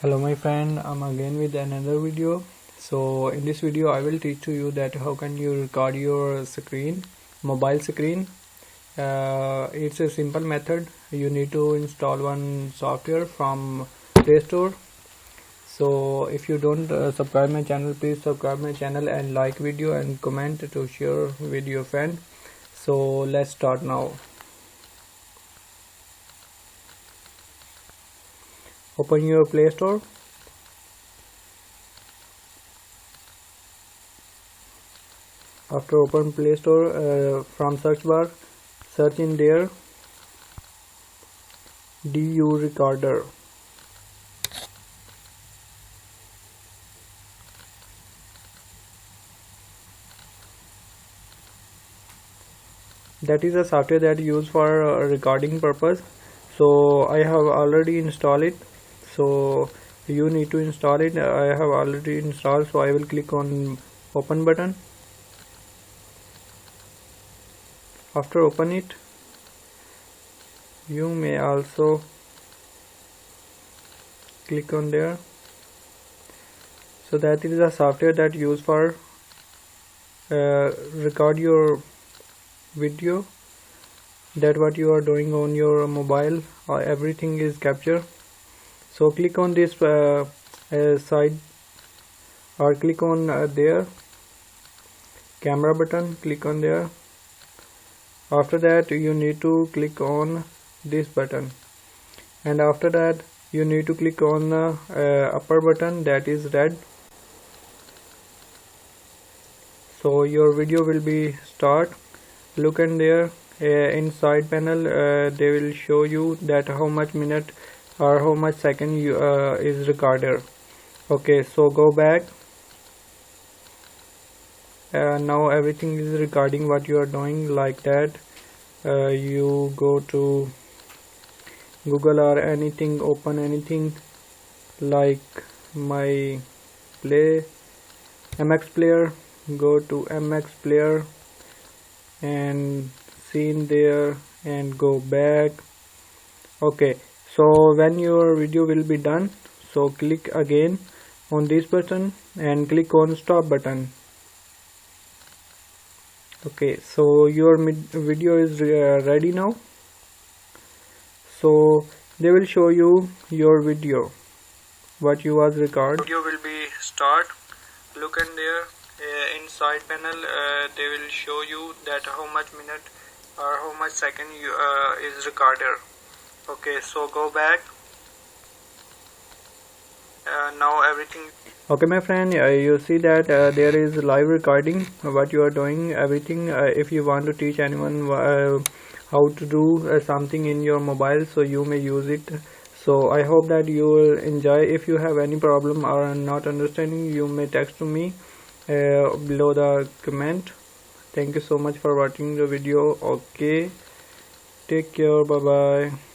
Hello my friend, I'm again with another video. So in this video I will teach to you that how can you record your screen, mobile screen. It's a simple method. You need to install one software from Play Store. So if you don't subscribe my channel, please subscribe my channel and like video and comment to share with your friend. So let's start now. Open your Play Store. After open Play Store, from search bar, search in there DU Recoorder. That is a software that used for recording purpose. So I have already installed it. So you need to install it. I have already installed, so I will click on open button. After open it, you may also click on there. So that is a software that used for record your video, that what you are doing on your mobile, everything is captured. So click on this side or click on there camera button, click on there. After that you need to click on this button, and after that you need to click on the upper button that is red. So your video will be start. Look in there in side panel, they will show you that how much minute or how much second is recorded. Okay, so go back. Now everything is recording what you are doing, like that. You go to Google or anything, open anything like my MX player, go to MX player and see in there and go back. Okay, so when your video will be done, so click again on this button and click on stop button. Okay, so your video is ready now. So they will show you your video what you was record. Video will be start. Look in there inside panel, they will show you that how much minute or how much second is recorded. Okay, so go back. Now everything. Okay my friend, you see that there is live recording what you are doing, everything. If you want to teach anyone how to do something in your mobile, so you may use it. So I hope that you will enjoy. If you have any problem or not understanding, you may text to me below the comment. Thank you so much for watching the video. Okay, take care, bye bye.